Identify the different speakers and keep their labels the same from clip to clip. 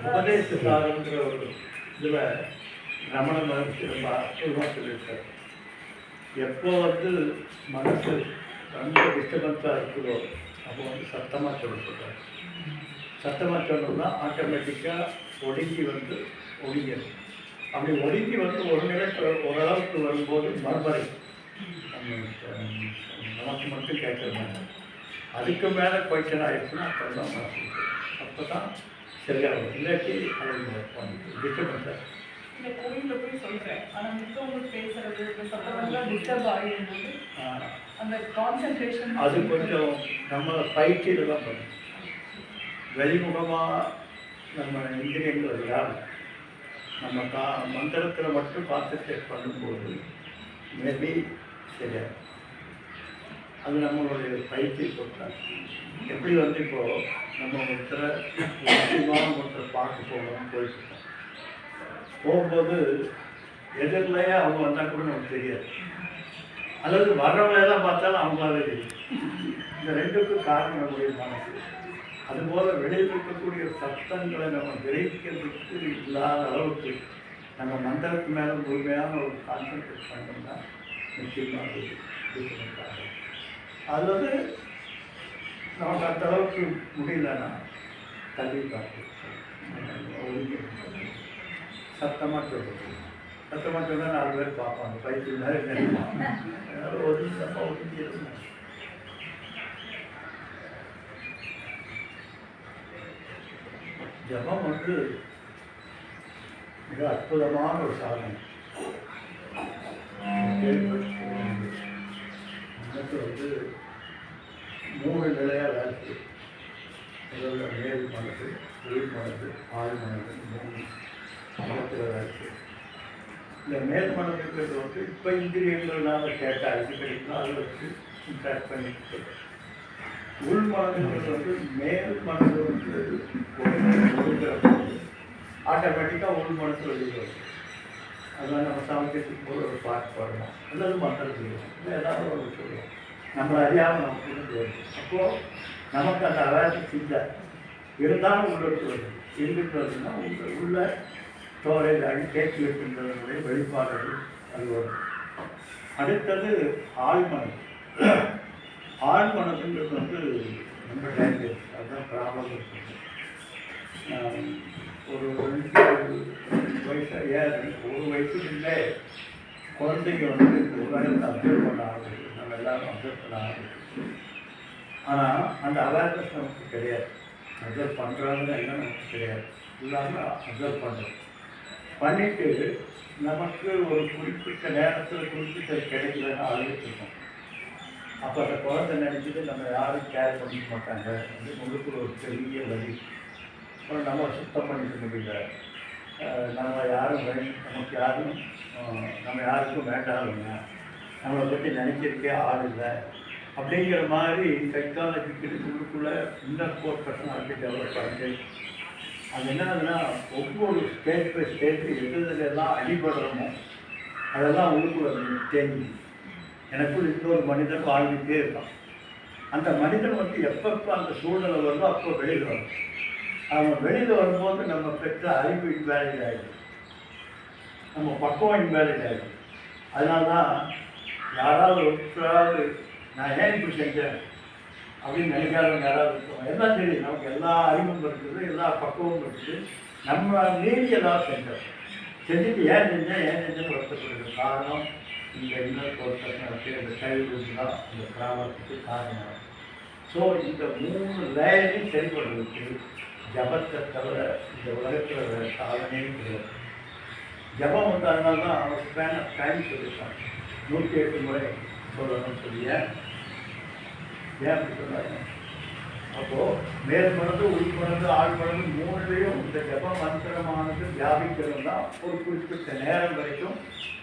Speaker 1: உபதேசசாரங்கிற ஒரு இதில் ரமண மகர்ஷி ரொம்ப அற்புதமாக சொல்லியிருக்காரு. எப்போ மனசு ரொம்ப டிஸ்டர்பன்ஸாக இருக்குதோ அப்போ சத்தமாக சொல்லியிருக்காரு. சத்தமாக சொல்லணும்னா ஆட்டோமேட்டிக்காக ஒடுங்கி ஒடுங்கிடும். அப்படி ஒடுங்கி ஒரு நிலை ஓரளவுக்கு வரும்போது மறுபறை நமக்கு மட்டும் கேட்குறாங்க. அதுக்கு மேலே கொய்ச்சல் ஆகிடுச்சுன்னா அப்புறம் தான் மனசு, அப்போ தான் சரியாகும். இல்லாட்டி அதை டிஸ்டர்பன்ஸாக
Speaker 2: இந்த கோயிலில் போய் சொல்கிறேன். ஆனால் மித்தவங்க பேசுறது இந்த சத்தமெல்லாம் டிஸ்டர்ப் ஆகிடும்போது அந்த கான்சன்ட்ரேஷன்
Speaker 1: அது கொஞ்சம் நம்ம பயிற்சியில் தான் பண்ணும். வெளிமுகமாக நம்ம இந்திரியங்கள் விடாது. நம்ம மந்திரத்தில் மட்டும் கான்சன்ட்ரேட் பண்ணும்போது மேபி சரியாகும். அது நம்மளுடைய பயிற்சி பொறுத்தாங்க. எப்படி இப்போது நம்ம ஒருத்தரை பார்க்க போயிட்டுருக்கோம். போகும்போது எதிரிலேயே அவங்க வந்தால் கூட நமக்கு தெரியாது, அல்லது வர்றவங்களே தான் பார்த்தாலும் அவங்களாவே தெரியும். இந்த ரெண்டுக்கும் காரணம் நம்முடைய மனசு. அதுபோல் வெளியில் இருக்கக்கூடிய சத்தங்களை நம்ம கிரகிக்கிறதுக்கு இல்லாத அளவுக்கு நம்ம மந்திரத்து மேலே முழுமையான ஒரு கான்சன்ட்ரேட் பண்ணோம்னா நிச்சயமாக அது அல்லது நமக்கு அந்த அளவுக்கு முடியலன்னா தள்ளி பார்த்து சத்தமாக சொல்லுது. சத்தமாக சொன்னால் 4 பேர் பார்ப்பாங்க. பயிற்சி மாதிரி ஒதுங்கிடும். ஜபம் மிக அற்புதமான ஒரு சாதனை. எனக்கு 3 நிலையாக வேலை செய்யும். முதல்ல மேல் மனது, உயிர் மனது, ஆழ் மனது, 3 மனத்தில் வேலை செய்யும். இந்த மேல் மனதுங்கிறது இப்போ இந்திரியங்கள்னால கேட்ட அடிக்கடிக்கலாம் அதை வச்சு இன்ட்ராக்ட் பண்ணிட்டு, உள் மனதுங்கிறது மேல் மனது ஒழுங்குறப்போ ஆட்டோமேட்டிக்காக உள் மனசு வெளியில் வரும். அதனால் நம்ம சமைக்கிறதுக்கு போது ஒரு பாட்டு பாடணும், அல்லது மந்திரம் செய்யணும், இல்லை ஏதாவது ஒரு சொல்லுவோம். நம்மளை அறியாமல் நமக்கு இருந்து வருது. அப்போது நமக்கு அந்த அவேர்னஸ் இல்லை, இருந்தாலும் உள்ளிட்டு வருது. இருந்துட்டு வருதுன்னா உள்ள ஸ்டோரேஜ் ஆகி கேட்கி வைக்கின்றதனுடைய வெளிப்பாடுகள் அது வரும். அடுத்தது ஆழ்மனது. ஆழ்மனதுங்கிறது ரொம்ப டேஞ்சரஸ். அதுதான் ப்ராப்ளம் இருக்குது. ஒரு 2 வயசு ஒரு வயசுக்குள்ளே குழந்தைங்க இந்த உலகத்தை அப்சர்வ் பண்ண ஆரம்பிச்சு. நம்ம எல்லாரும் அப்சர்வ் பண்ண ஆரம்பிச்சு. ஆனால் அந்த அவேர்னஸ் நமக்கு கிடையாது. அப்சர்வ் பண்ணுறாங்கன்னு எல்லாம் நமக்கு கிடையாது. இல்லாமல் அப்சர்வ் பண்ணுறோம். பண்ணிவிட்டு நமக்கு ஒரு குறிப்பிட்ட நேரத்தில் குறிப்பிட்ட கிடைக்கலன்னா அழுகிட்டுருக்கோம். அப்போ அந்த குழந்தை நினைச்சிட்டு நம்ம யாரும் கேர் பண்ணிக்க மாட்டாங்க. முழுக்க ஒரு பெரிய வழி. அப்புறம் நம்ம சுத்தம் பண்ணிக்க முடியல. நம்ம யாரும் நமக்கு யாரும் நம்ம யாருக்கும் வேண்டாங்க, நம்மளை பற்றி நினைக்கிறதுக்கே ஆள் இல்லை அப்படிங்கிற மாதிரி சைக்காலஜிக்கு உள்ளுக்குள்ளே இன்னர் கோர் பர்சனாலிட்டி டெவலப் ஆகிட்டு, அது என்னதுன்னா ஒவ்வொரு ஸ்டேட் பை ஸ்டேட்டு எதுலாம் அடிபடுறோமோ அதெல்லாம் உள்ளுக்குள்ள தேங்கி எனக்குள் இன்னொரு மனிதன் வாழ்ந்துகிட்டே இருக்கான். அந்த மனிதன் எப்பப்போ அந்த சூழ்நிலை வருதோ அப்போ வெளியில் வரும். அவன் வெளியில் வரும்போது நம்ம பெற்ற அறிவு இன்வேலிட் ஆகிடும், நம்ம பக்குவம் இன்வேலிட் ஆகிடும். அதனால தான் யாராவது நான் ஏன் இப்படி செஞ்சேன் அப்படின்னு நினைக்காதவங்க யாராவது இருக்கோம். எல்லாம் தெரியும், நமக்கு எல்லா அறிவும் இருக்குது, எல்லா பக்குவமும் இருக்குது. நம்ம மீறி ஏதாவது செஞ்சுட்டு ஏன் செஞ்சேன்னு வருத்தப்படுது. காரணம் இந்த இன்னொரு பொருத்தத்திற்கு இந்த சைல்டுஹுட் தான் இந்த பிராபத்துக்கு காரணம். ஸோ இந்த 3 லேயரையும் சரி பண்ணுறதுக்கு ஜபத்தை தவிர இந்த உலகத்தில் வேறு சாதனையும் கிடையாது. ஜபம் அதனால தான் அவர் ஸ்பேன் ஆஃப் டைம் சொல்லியிருக்காங்க. 108 முறை சொல்லணும்னு சொல்லி ஏன் அப்படி சொன்னாங்க? அப்போது மேல் மனது, உள் மனது, ஆழ் மனது 3லையும் இந்த ஜப மந்திரமானது வியாபிக்கிறதுனா ஒரு குறிப்பிட்ட நேரம் வரைக்கும்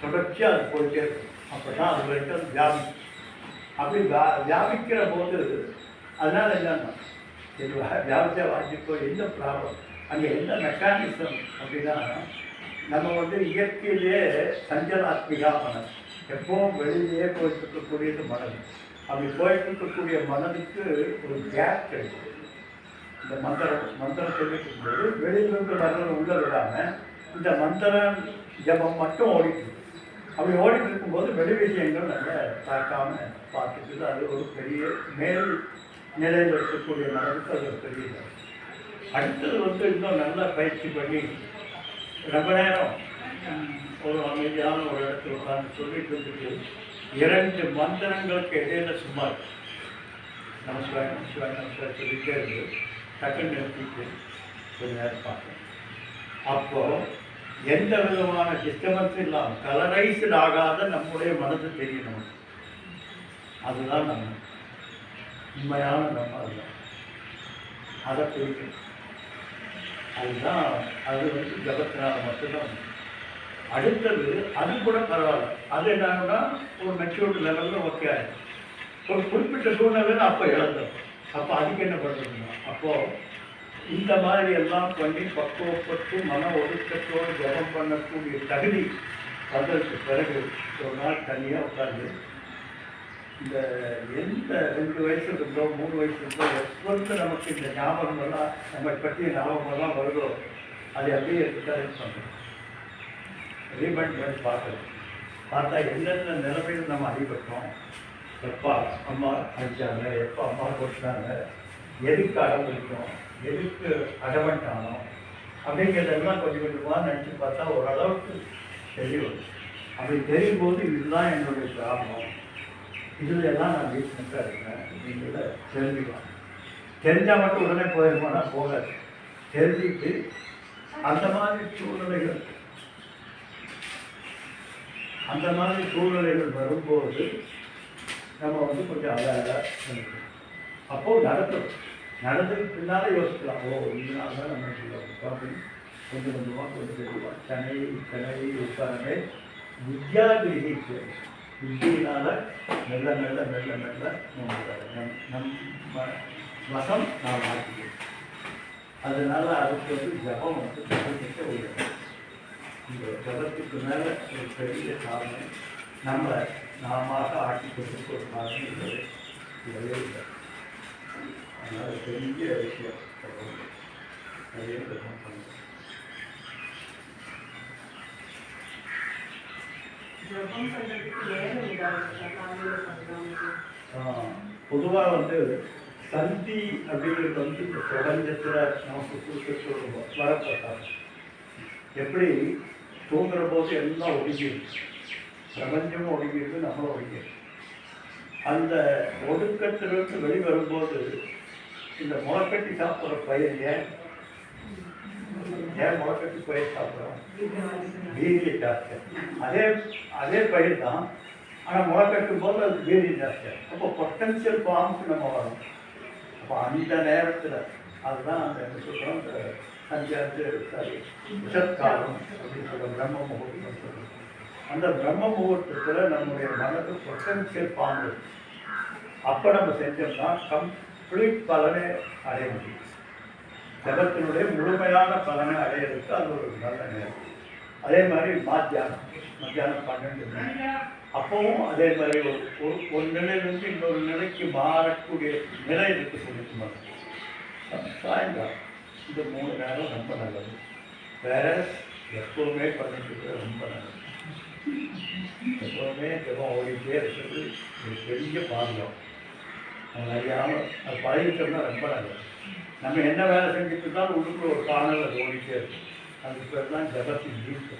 Speaker 1: தொடர்ச்சியாக அது போயிட்டே இருக்கும். அப்போ தான் அது வரைக்கும் அது வியாபிக்கும். அப்படி வியாபிக்கிற போது அதனால் என்னன்னா வியாபிச்சா வாங்கிப்போ என்ன ப்ராப்ளம், அங்கே என்ன மெக்கானிசம் அப்படின்னா நம்ம இயற்கையிலே சஞ்சலாத்மிகா மனம். எப்பவும் வெளியிலேயே போயிட்டு இருக்கக்கூடியது மனது. அப்படி போயிட்டு இருக்கக்கூடிய மனதுக்கு ஒரு கேப் கிடைக்கும். இந்த மந்திரம் சொல்லிட்டு இருக்கும்போது வெளியிலிருந்து வர்றது உள்ள விடாமல் இந்த மந்திரம் ஜபம் மட்டும் ஓடிட்டு அப்படி ஓடிட்டு இருக்கும்போது வெளி விஷயங்கள் நல்லா தாக்காமல் பார்த்துக்குது. அது ஒரு பெரிய மேல் நிலையில் இருக்கக்கூடிய மனதுக்கு அது ஒரு பெரிய இது. அடுத்தது இன்னும் நல்லா பயிற்சி பண்ணி ரொம்ப நேரம் ஒரு அமைதியான ஒரு இடத்துல உட்கார்ந்து சொல்லிட்டு இருந்துட்டு 2 மந்திரங்களுக்கு இடையில சும்மா நமஸ்காரம் நமஸ்காரம் நமஸ்காரம் சொல்லிட்டே இருந்து டக்குன்னு நிறுத்திட்டு கொஞ்ச நேரம் பார்க்கணும். அப்போது எந்த விதமான டிஸ்டர்பன்ஸும் இல்லாமல் கலரைஸ்டு ஆகாத நம்முடைய மனது தெரியணும். அதுதான் நம்ம உண்மையான நம்ம. அதுதான் அதை பிடிக்கணும். அதுதான் அது ஜபத்தினால் மட்டும்தான். அடுத்தது அது கூட பரவாயில்ல. அது என்னன்னா ஒரு மெச்சூர்டு லெவலில் ஓகே ஆகிடும். ஒரு குறிப்பிட்ட சூழ்நிலையில் அப்போ இழந்தோம். அப்போ அதுக்கு என்ன பண்ணுறதுன்னா அப்போது இந்த மாதிரி எல்லாம் பண்ணி பக்குவப்பட்டு மன ஒழுக்கத்தோடு ஜபம் பண்ணக்கூடிய தகுதி வந்ததுக்கு பிறகு ஒரு நாள் தனியாக உட்காந்து இந்த எந்த 2 வயசு இருந்தோ 3 வயசு இருந்தோ எப்பொழுது நமக்கு இந்த ஞாபகமெல்லாம் நம்மை பற்றிய ஞாபகமெல்லாம் வருதோ அதை அப்படியே கரெக்ட் பண்ணுறோம். ரீமைண்ட் பண்ணி பார்த்தா எந்தெந்த நிலைமையில் நம்ம அடிபட்டோம், எப்போ அம்மா அடித்தாங்க, எப்போ அம்மா கொடுத்தாங்க, எதுக்கு அடம்பிடிக்கும், எதுக்கு அடவன்ட்டானோ அப்படிங்கிறதெல்லாம் கொஞ்சம் கொஞ்சமாக நினச்சி பார்த்தா ஓரளவுக்கு தெரியும். அப்படி தெரியும் போது இதுதான் என்னுடைய ப்ராப்ளம், இதில் எல்லாம் நான் வீக்னஸாக இருக்கேன் அப்படிங்கிறத தெரிஞ்சுக்கலாம். தெரிஞ்சால் மட்டும் உடனே போயிருமோனா போகாது. தெரிஞ்சுட்டு அந்த மாதிரி சூழ்நிலைகள் வரும்போது நம்ம கொஞ்சம் அழகாக நினைக்கணும். அப்போது நடந்ததுக்கு பின்னால் யோசிக்கலாம். இதனால தான் நம்ம அப்படின்னு கொஞ்சம் கொஞ்சமாக சென்னை உட்காரமே வித்யா கிரகிச்சு வித்தியினால் மெல்ல மெல்ல மெல்ல மெல்ல நம்ம வசம் நாம் மாற்றிக்கிறோம். அதனால் அதுக்கு ஜபம் ஜபத்துக்கு உயரும். இந்த ஜபத்துக்கு மேலே ஒரு பெரிய சாதனை நம்மளை நாம ஆட்டி கொடுத்துட்டு ஒரு சாதனை இல்லவே இல்லை. அதனால் பெரிய விஷயம் நிறைய ஜபம் பண்ணுறோம். பொதுவாக சந்தி அப்படிங்கிறது இந்த பிரபஞ்சத்தில் நமக்கு கொடுத்து வரப்பட்டாங்க. எப்படி தூங்குற போது எல்லாம் ஒடுங்கிடுது, பிரபஞ்சமும் ஒடுங்கிடுது, நம்மளும் ஒடுங்கிடுது. அந்த ஒடுக்கத்திலிருந்து வெளிவரும்போது இந்த முளைக்கட்டி சாப்பிட்ற பயிர் ஏன் முளைக்கட்டி பயிர் சாப்பிட்றோம்? வீரியம் ஜாஸ்தியாக. அதே பயிர் தான், ஆனால் முளைக்கட்டும் போது அது வீரியம் ஜாஸ்தியாக. அப்போ பொட்டன்ஷியல் ஃபார்முக்கு நம்ம வரும். அப்போ அந்த நேரத்தில் அதுதான் அந்த என்ன சொல்கிறோம், இந்த விஷத்காலம் அப்படின்னு சொல்கிற பிரம்ம முகூர்த்தம் சொல்கிறோம். அந்த பிரம்ம முகூர்த்தத்தில் நம்முடைய மனது பொட்டன்ஷியல் ஃபார்ம். அப்போ நம்ம செஞ்சோம்னா கம்ப்ளீட் பலனை அடைய முடியும். ஜபத்தினுடைய முழுமையான பலனை அடையிறதுக்கு அது ஒரு நல்ல நேரம். அதே மாதிரி மத்தியானம் 12 மணி அப்பவும் அதே மாதிரி ஒரு நிலையிலிருந்து இன்னொரு நிலைக்கு மாறக்கூடிய நிலை இருக்கு சொல்லிட்டு சாயங்காலம் இந்த 3 நேரம் ரொம்ப நல்லது. வேற எப்போவுமே பண்ணிட்டு ரொம்ப நல்லது. எப்போவுமே ஜபம் ஓடிட்டே இருக்கிறது ஒரு பெரிய பாதுகாப்பு. நம்ம அறியாமல் அது பழகிட்டோம்னா ரொம்ப நல்லது. நம்ம என்ன வேலை செஞ்சுட்டு இருந்தாலும் உள்ளுக்குள்ள ஒரு காணல் அது ஓடிட்டே இருக்கும். அதுக்கு பேர் தான் ஜபத்தின் வீட்டு.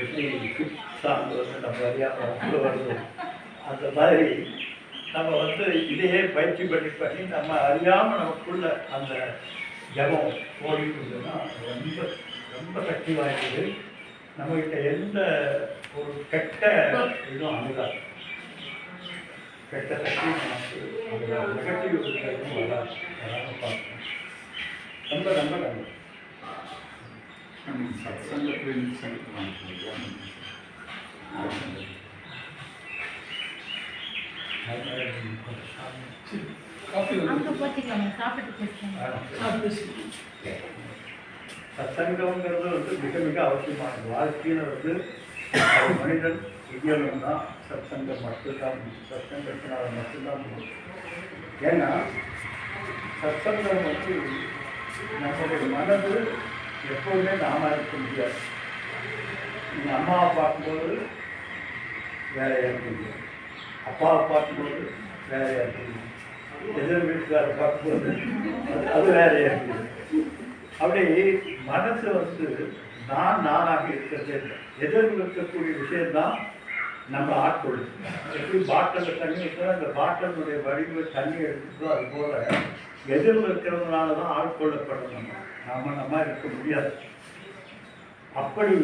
Speaker 1: எப்படி சார்ந்து நம்ம அறியாமல் வருது, அந்த மாதிரி நம்ம இதையே பயிற்சி பண்ணி நம்ம அறியாமல் நமக்குள்ள அந்த ஜபம் ஓடிட்டுனா ரொம்ப ரொம்ப சக்தி வாய்ந்தது. நம்மகிட்ட எந்த ஒரு கெட்ட இதுவும் அணுகாது. கெட்ட சக்தி நமக்கு நெகட்டிவ் வராமல் பார்க்கணும். ரொம்ப ரொம்ப நல்லது. சத்சங்கம்ங்கிறது மிக மிக அவசியமானது. வாழ்க்கையில் ஒரு மனிதன் இயலும்னா சத்சங்கம் மட்டும்தான், சத்சங்கத்தினால மட்டும்தான் முடியும். ஏன்னா சத்சங்கம் வந்து நம்முடைய மனது எப்போதுமே நாம இருக்க முடியாது. நீங்கள் அம்மாவை பார்க்கும்போது வேலையாக இருப்பீங்க, அப்பாவை பார்க்கும்போது வேலையாக இருப்பீங்க, எதிர் வீட்டுக்காரை பார்க்கும்போது அது வேலையாக இருப்பீங்க. அப்படி மனசு வந்து நானாக இருக்கிறதே இல்லை. எதிர்ப்பு இருக்கக்கூடிய விஷயம்தான் நம்ம ஆட்கொள்ளும். எப்படி பாட்டிலில் தண்ணி இருக்கிறோம், அந்த பாட்டிலுடைய வடிவில் தண்ணி எடுத்துட்டோ அது போல் எதிர்ப்பு இருக்கிறதுனால தான் ஆட்கொள்ளப்படணும். நம்ம இருக்க முடியாது. அப்படி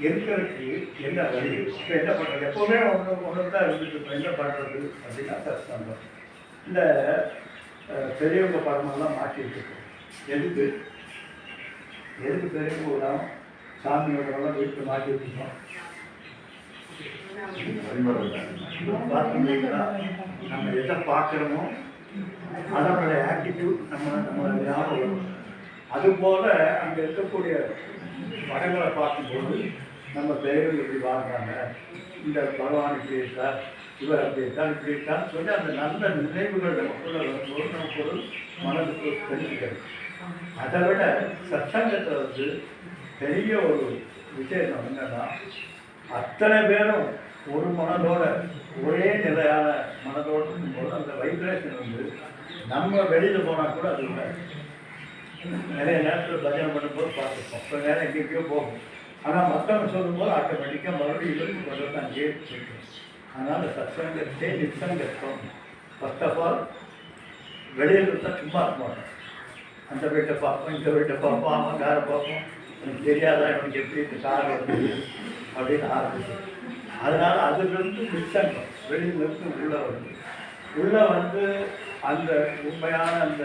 Speaker 1: இருக்கிறதுக்கு என்ன வழி? இப்போ என்ன பண்ணுறது? எப்போவுமே ஒன்று தான் இருந்துட்டு இருக்கோம். என்ன பண்ணுறது அப்படின்னா சத்சங்கம். இந்த பெரியவங்க படமெல்லாம் மாற்றிட்டு இருக்கோம். எதுக்கு பெரியவங்க விடாம சாமியோடலாம் வீட்டு மாற்றி வச்சுக்கோம். பார்த்தோம்னா நம்ம எதை பார்க்குறோமோ அதனுடைய ஆட்டிடியூட் நம்ம ஞாபகம் வரும். அதுபோல் அங்கே இருக்கக்கூடிய படங்களை பார்க்கும்போது நம்ம பெரியவர்கள் இப்படி வாழ்றாங்க, இந்த பகவான் இப்படி இருக்கார், இவர் அப்படி இருக்கார், இப்படி இருக்கான்னு சொல்லி அந்த நல்ல நினைவுகள் நமக்குள்ள வரும்போது நமக்கு ஒரு மனதுக்கு தெரிஞ்சுக்கிறது. அதை விட சத்சங்கத்தை வந்து பெரிய ஒரு விஷயம் என்னன்னா, அத்தனை பேரும் ஒரு மனதோட ஒரே நிலையான மனதோடு இருக்கும்போது அந்த வைப்ரேஷன் வந்து நம்ம வெளியில் போனால் கூட அது இல்லை. நிறைய நேரத்தில் பஜனை பண்ணும்போது பார்த்துருப்போம், இப்போ நேரம் எங்கேயோ போகும். ஆனால் மற்றவங்க சொல்லும்போது ஆட்டோமேட்டிக்காக மறுபடியும் இருந்து கொண்டு வந்து அங்கேயே போய்க்கும். அதனால் சத்சங்கத்தை நிச்சங்கத்தம். ஃபர்ஸ்ட் ஆஃப் ஆல் வெளியில் இருந்தால் சும்மா இருக்க மாட்டோம். அந்த வீட்டை பார்ப்போம், இந்த வீட்டை பார்ப்போம், அவன் காரை பார்ப்போம், எனக்கு தெரியாதா எனக்கு எப்படி இந்த கார் வருது அப்படின்னு ஆரம்பிச்சோம். அதனால் அதுலேருந்து நிச்சங்கம் வெளியிலிருந்து உள்ளே வந்து அந்த உண்மையான அந்த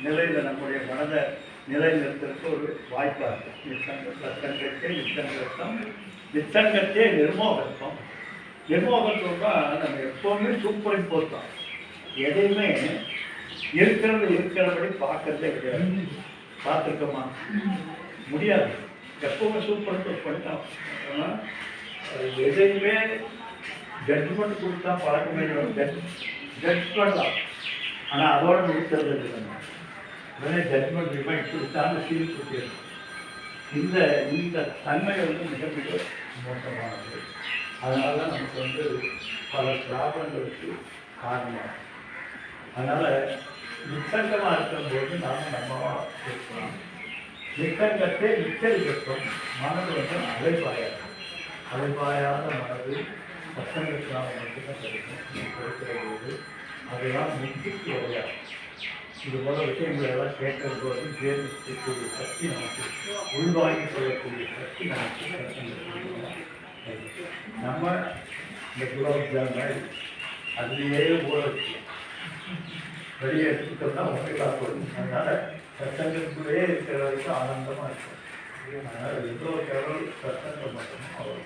Speaker 1: நிலையில் நம்முடைய மனதை நிலைநிறுத்துறதுக்கு ஒரு வாய்ப்பாக இருக்கும். நிச்சங்கம் சத்சங்கத்தை நிச்சங்கத்தம், நிச்சங்கத்தே நிர்மோகத்துவம். நிர்மோகத்துவம்னா நம்ம எப்போவுமே சூப்பர் இம்போஸ் தான். எதையுமே இருக்கிறபடி பார்க்கறதே கிடையாது. பார்த்துருக்கோமா? முடியாது. எப்பவுமே சூப்பர் இம்போஸ் பண்ணிட்டோம். எதையுமே ஜட்ஜ்மெண்ட் கொடுத்தா பழக்கமே ஜட்ஜ் பண்ணலாம். ஆனால் அதோட முடிக்கிறது இல்லை. உடனே ஜட்ஜ்மெண்ட் ரிமைண்ட் கொடுத்தாலும் சீல் கொடுத்துருக்கோம். இந்த தன்மை வந்து மிகமிக மோசமானது. அதனால தான் நமக்கு வந்து பல பிராபங்களுக்கு காரணமாகும். அதனால் நிச்சங்கமாக இருக்கும்போது நாம் நம்மளாக இருக்கலாம். நிச்சங்கத்தை நிச்சயிக்கும் மனது வந்து அலைபாயாத மனது சத்சங்கத்தினால் மட்டும்தான் கிடைக்கிற போது அதெல்லாம் முக்கிக்கு விளையாடும். இது போல விஷயங்களை எல்லாம் கேட்கிற போது ஜீர்ணிக்கக்கூடிய சக்தி நமக்கு, உள்வாங்கி கொள்ளக்கூடிய சக்தி நமக்கு சத்சங்கத்தில். நம்ம இந்த குலாப் ஜாமுன் அதுலேயே ஊற வச்சுக்கலாம், வெளியே எடுத்துக்கிட்டோம்னா உண்மையாக போடும். அதனால் சத்சங்கத்துக்குள்ளேயே இருக்கிற வரைக்கும் ஆனந்தமாக இருக்கும். அதனால் எவ்வளோ கேவலம் சத்சங்கம் மட்டும் அவ்வளோ